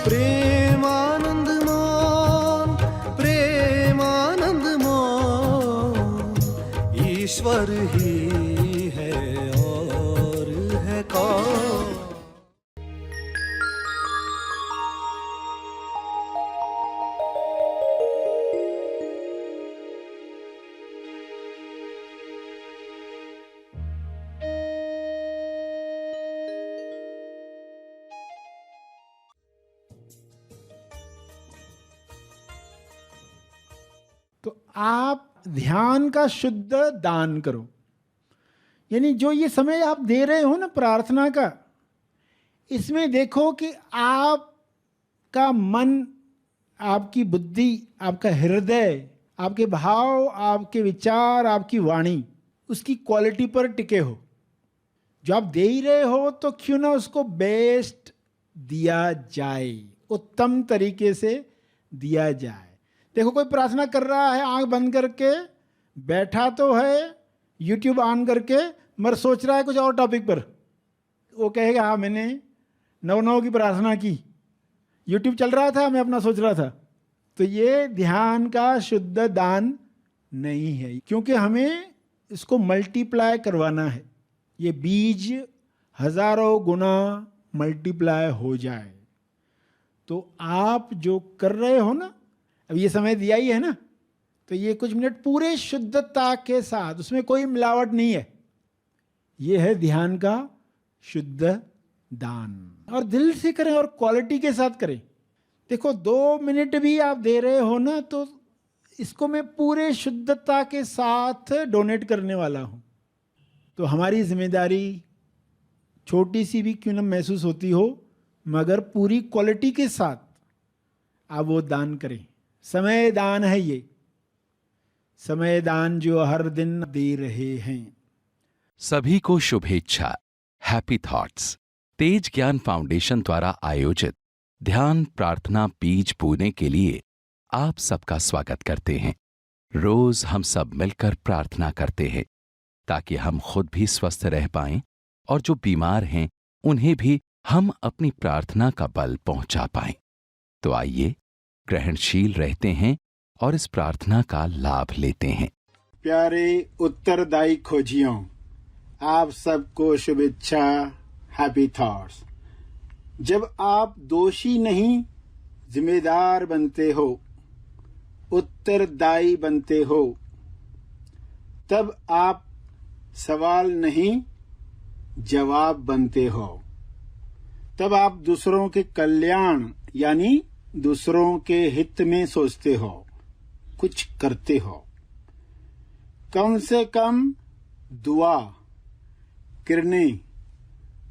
प्रेमानंद मोहन, प्रेमानंद मोहन, ईश्वर ही है और है कौन। तो आप ध्यान का शुद्ध दान करो, यानी जो ये समय आप दे रहे हो ना प्रार्थना का, इसमें देखो कि आपका मन, आपकी बुद्धि, आपका हृदय, आपके भाव, आपके विचार, आपकी वाणी उसकी क्वालिटी पर टिके हो। जो आप दे ही रहे हो तो क्यों ना उसको बेस्ट दिया जाए, उत्तम तरीके से दिया जाए। देखो कोई प्रार्थना कर रहा है आंख बंद करके, बैठा तो है यूट्यूब ऑन करके, मगर सोच रहा है कुछ और टॉपिक पर। वो कहेगा हाँ मैंने 9/9 की प्रार्थना की, यूट्यूब चल रहा था, मैं अपना सोच रहा था। तो ये ध्यान का शुद्ध दान नहीं है, क्योंकि हमें इसको मल्टीप्लाई करवाना है, ये बीज हजारों गुना मल्टीप्लाई हो जाए। तो आप जो कर रहे हो ना, अब ये समय दिया ही है ना, तो ये कुछ मिनट पूरे शुद्धता के साथ, उसमें कोई मिलावट नहीं है, ये है ध्यान का शुद्ध दान। और दिल से करें और क्वालिटी के साथ करें। देखो 2 मिनट भी आप दे रहे हो ना, तो इसको मैं पूरे शुद्धता के साथ डोनेट करने वाला हूं। तो हमारी जिम्मेदारी छोटी सी भी क्यों न महसूस होती हो, मगर पूरी क्वालिटी के साथ आप वो दान करें। समय दान है ये, समय दान जो हर दिन दे रहे हैं। सभी को शुभेच्छा। हैप्पी थॉट्स तेज ज्ञान फाउंडेशन द्वारा आयोजित ध्यान प्रार्थना बीज बोने के लिए आप सबका स्वागत करते हैं। रोज हम सब मिलकर प्रार्थना करते हैं ताकि हम खुद भी स्वस्थ रह पाएं और जो बीमार हैं उन्हें भी हम अपनी प्रार्थना का बल पहुंचा पाएं। तो आइए ग्रहणशील रहते हैं और इस प्रार्थना का लाभ लेते हैं। प्यारे उत्तरदायी खोजियों, आप सबको शुभेच्छा। Happy thoughts. जब आप दोषी नहीं जिम्मेदार बनते हो, उत्तरदायी बनते हो, तब आप सवाल नहीं जवाब बनते हो। तब आप दूसरों के कल्याण यानी दूसरों के हित में सोचते हो, कुछ करते हो। कम से कम दुआ, किरणें,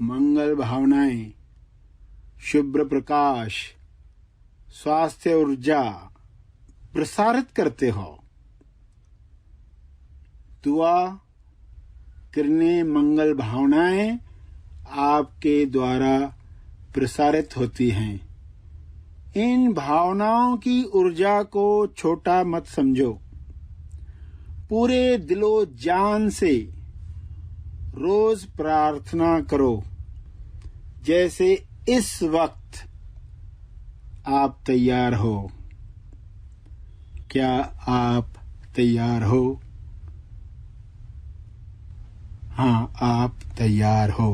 मंगल भावनाएं, शुभ्र प्रकाश, स्वास्थ्य ऊर्जा प्रसारित करते हो। दुआ, किरणें, मंगल भावनाएं आपके द्वारा प्रसारित होती हैं। इन भावनाओं की ऊर्जा को छोटा मत समझो। पूरे दिलो जान से रोज प्रार्थना करो, जैसे इस वक्त आप तैयार हो। क्या आप तैयार हो? हाँ, आप तैयार हो।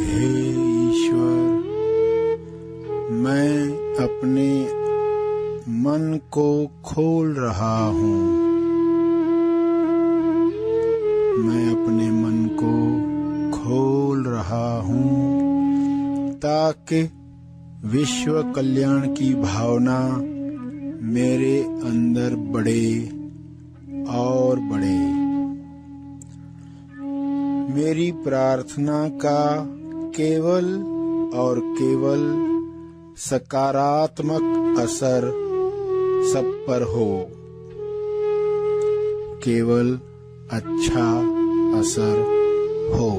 हे ईश्वर, मैं अपने मन को खोल रहा हूँ। मैं अपने मन को खोल रहा हूँ ताकि विश्व कल्याण की भावना मेरे अंदर बढ़े और बढ़े। मेरी प्रार्थना का केवल और केवल सकारात्मक असर सब पर हो, केवल अच्छा असर हो।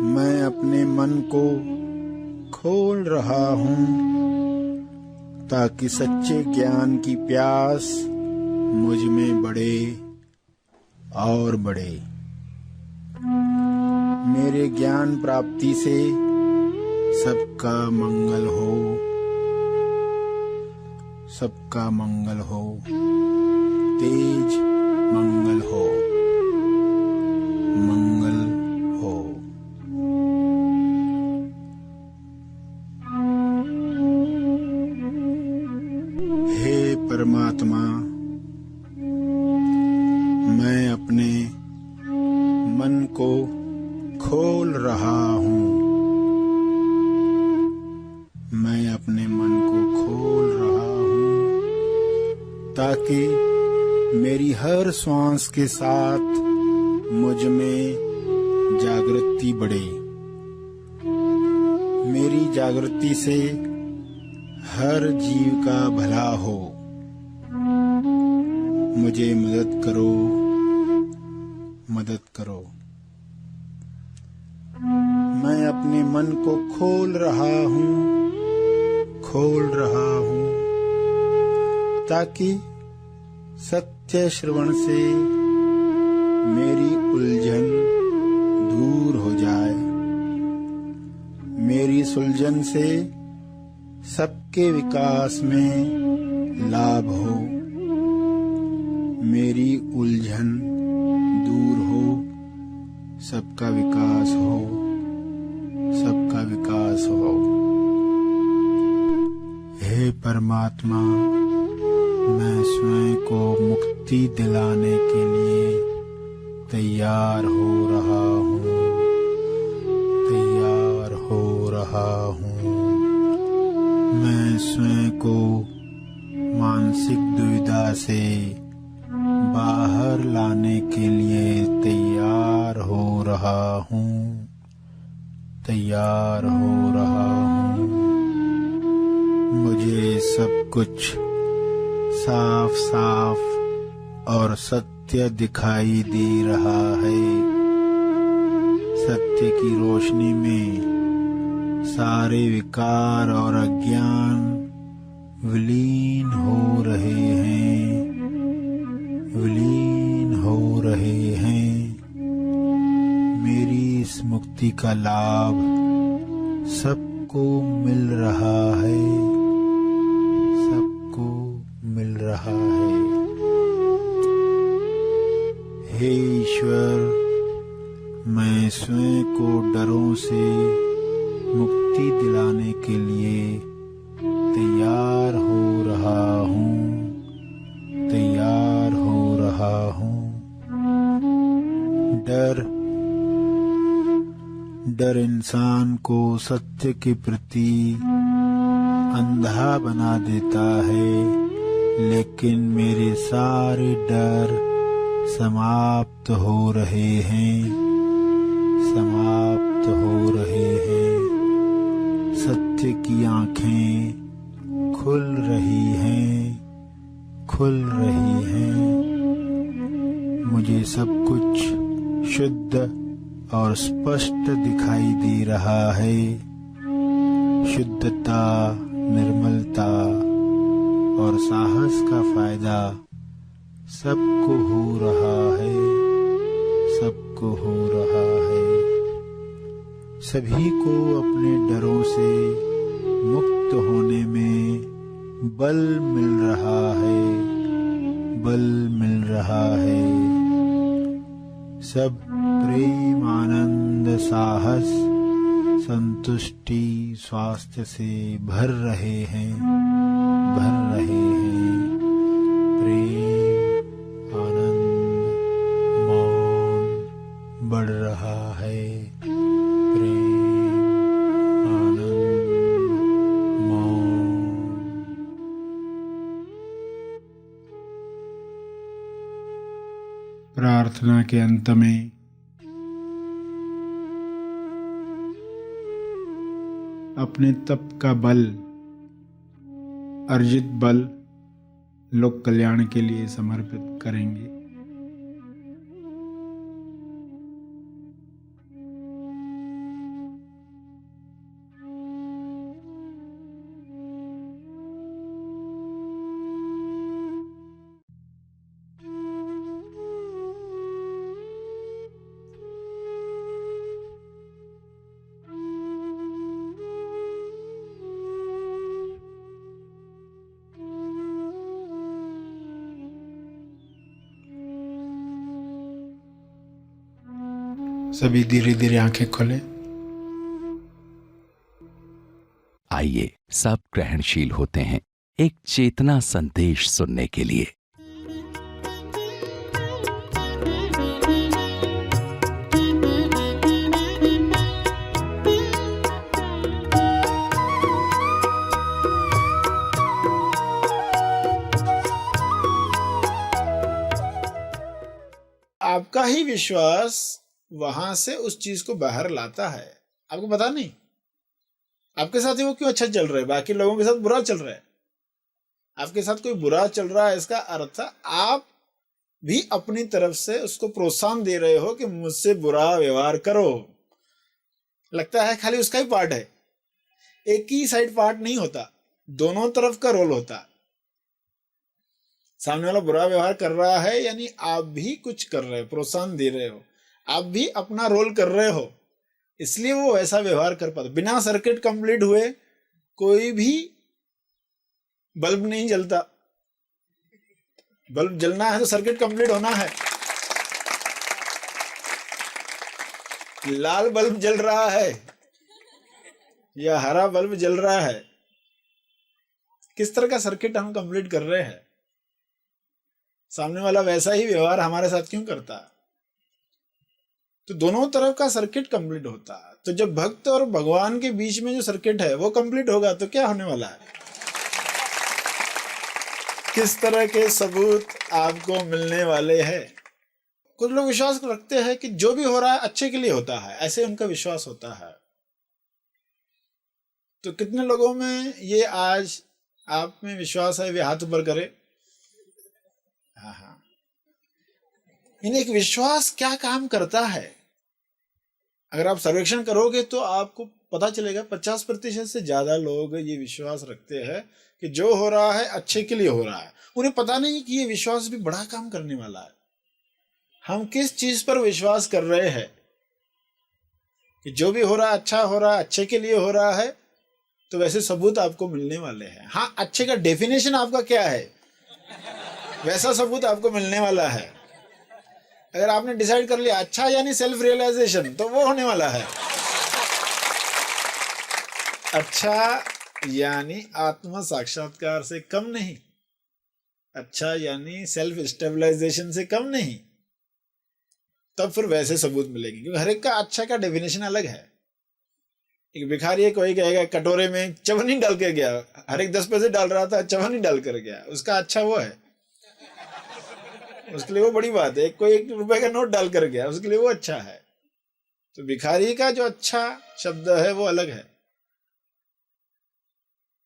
मैं अपने मन को खोल रहा हूँ ताकि सच्चे ज्ञान की प्यास मुझ में बढ़े और बढ़े। मेरे ज्ञान प्राप्ति से सबका मंगल हो, सबका मंगल हो, तेज मंगल हो, मंगल हो। हे परमात्मा, मैं अपने मन को खोल रहा हूँ। मैं अपने मन को खोल रहा हूँ ताकि मेरी हर श्वास के साथ मुझ में जागृति बढ़े। मेरी जागृति से हर जीव का भला हो। मुझे मदद करो, मदद करो। मैं अपने मन को खोल रहा हूँ, खोल रहा हूँ ताकि सत्य श्रवण से मेरी उलझन दूर हो जाए। मेरी सुलझन से सबके विकास में लाभ हो। मेरी उलझन दूर हो, सबका विकास हो, सबका विकास हो। हे परमात्मा, मैं स्वयं को मुक्ति दिलाने के लिए तैयार हो रहा हूँ, तैयार हो रहा हूँ। मैं स्वयं को मानसिक दुविधा से बाहर लाने के लिए तैयार हो रहा हूँ, तैयार हो रहा हूँ। मुझे सब कुछ साफ साफ और सत्य दिखाई दे रहा है। सत्य की रोशनी में सारे विकार और अज्ञान विलीन हो रहे हैं, विलीन हो रहे हैं। मेरी इस मुक्ति का लाभ सबको मिल रहा है, सबको मिल रहा है। हे ईश्वर, मैं स्वयं को डरों से मुक्ति दिलाने के लिए तैयार हो रहा हूँ, तैयार हो रहा हूँ। डर इंसान को सत्य के प्रति अंधा बना देता है, लेकिन मेरे सारे डर समाप्त हो रहे हैं, समाप्त हो रहे हैं। सत्य की आँखें खुल रही हैं, खुल रही हैं। मुझे सब कुछ शुद्ध और स्पष्ट दिखाई दे रहा है। शुद्धता, निर्मलता और साहस का फायदा सबको हो रहा है, सबको हो रहा है। सभी को अपने डरों से मुक्त होने में बल मिल रहा है, बल मिल रहा है। सब प्रेम, आनंद, साहस, संतुष्टि, स्वास्थ्य से भर रहे हैं, भर रहे हैं। प्रेम, आनंद, मौन बढ़ रहा है। प्रेम, आनंद, मौन। प्रार्थना के अंत में अपने तप का बल, अर्जित बल लोक कल्याण के लिए समर्पित करेंगे। सभी धीरे धीरे आंखें खोलें। आइए सब ग्रहणशील होते हैं एक चेतना संदेश सुनने के लिए। आपका ही विश्वास वहां से उस चीज को बाहर लाता है, आपको पता नहीं। आपके साथ ही वो क्यों अच्छा चल रहा है, बाकी लोगों के साथ बुरा चल रहा है। आपके साथ कोई बुरा चल रहा है, इसका अर्थ आप भी अपनी तरफ से उसको प्रोत्साहन दे रहे हो कि मुझसे बुरा व्यवहार करो। लगता है खाली उसका ही पार्ट है, एक ही साइड पार्ट नहीं होता, दोनों तरफ का रोल होता। सामने वाला बुरा व्यवहार कर रहा है यानी आप भी कुछ कर रहे हो, प्रोत्साहन दे रहे हो, आप भी अपना रोल कर रहे हो, इसलिए वो ऐसा व्यवहार कर पाता। बिना सर्किट कंप्लीट हुए कोई भी बल्ब नहीं जलता। बल्ब जलना है तो सर्किट कंप्लीट होना है। लाल बल्ब जल रहा है या हरा बल्ब जल रहा है, किस तरह का सर्किट हम कंप्लीट कर रहे हैं। सामने वाला वैसा ही व्यवहार हमारे साथ क्यों करता, तो दोनों तरफ का सर्किट कंप्लीट होता। तो जब भक्त और भगवान के बीच में जो सर्किट है वो कंप्लीट होगा तो क्या होने वाला है। किस तरह के सबूत आपको मिलने वाले हैं। कुछ लोग विश्वास रखते हैं कि जो भी हो रहा है अच्छे के लिए होता है, ऐसे उनका विश्वास होता है। तो कितने लोगों में ये आज आप में विश्वास है, वे हाथ ऊपर करें। हाँ, इन एक विश्वास क्या काम करता है, अगर आप सर्वेक्षण करोगे तो आपको पता चलेगा 50% से ज्यादा लोग ये विश्वास रखते हैं कि जो हो रहा है अच्छे के लिए हो रहा है। उन्हें पता नहीं कि ये विश्वास भी बड़ा काम करने वाला है। हम किस चीज पर विश्वास कर रहे हैं कि जो भी हो रहा है अच्छा हो रहा है, अच्छे के लिए हो रहा है, तो वैसे सबूत आपको मिलने वाले हैं। हाँ, अच्छे का डेफिनेशन आपका क्या है, वैसा सबूत आपको मिलने वाला है। अगर आपने डिसाइड कर लिया अच्छा यानी सेल्फ रियलाइजेशन, तो वो होने वाला है। अच्छा यानी आत्म साक्षात्कार से कम नहीं, अच्छा यानी सेल्फ स्टेबलाइजेशन से कम नहीं, तब फिर वैसे सबूत मिलेंगे। क्योंकि हर एक का अच्छा का डेफिनेशन अलग है। एक भिखारी है, कोई कहेगा कटोरे में चवन्नी डाल के गया, हर एक 10 पैसे डाल रहा था, चवन्नी डाल कर गया, उसका अच्छा वो है, उसके लिए वो बड़ी बात है। कोई 1 रुपए का नोट डाल कर गया, उसके लिए वो अच्छा है। तो भिखारी का जो अच्छा शब्द है वो अलग है।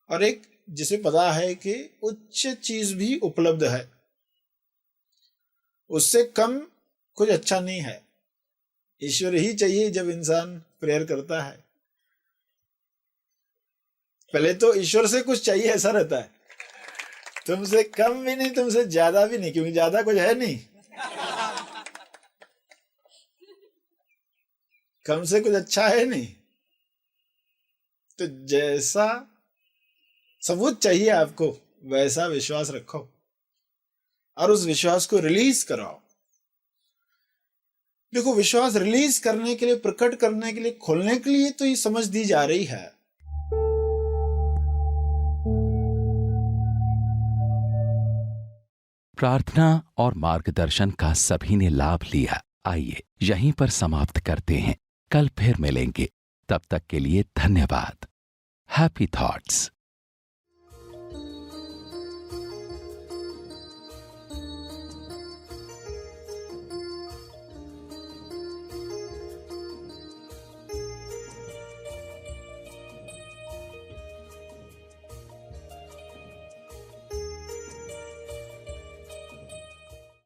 और एक जिसे पता है कि उच्च चीज भी उपलब्ध है, उससे कम कुछ अच्छा नहीं है। ईश्वर ही चाहिए जब इंसान प्रेयर करता है। पहले तो ईश्वर से कुछ चाहिए ऐसा रहता है, तुमसे कम भी नहीं, तुमसे ज्यादा भी नहीं, क्योंकि ज्यादा कुछ है नहीं। कम से कुछ अच्छा है नहीं। तो जैसा सबूत चाहिए आपको, वैसा विश्वास रखो और उस विश्वास को रिलीज कराओ। देखो, विश्वास रिलीज करने के लिए, प्रकट करने के लिए, खोलने के लिए तो ये समझ दी जा रही है। प्रार्थना और मार्गदर्शन का सभी ने लाभ लिया। आइए यहीं पर समाप्त करते हैं, कल फिर मिलेंगे। तब तक के लिए धन्यवाद। Happy thoughts.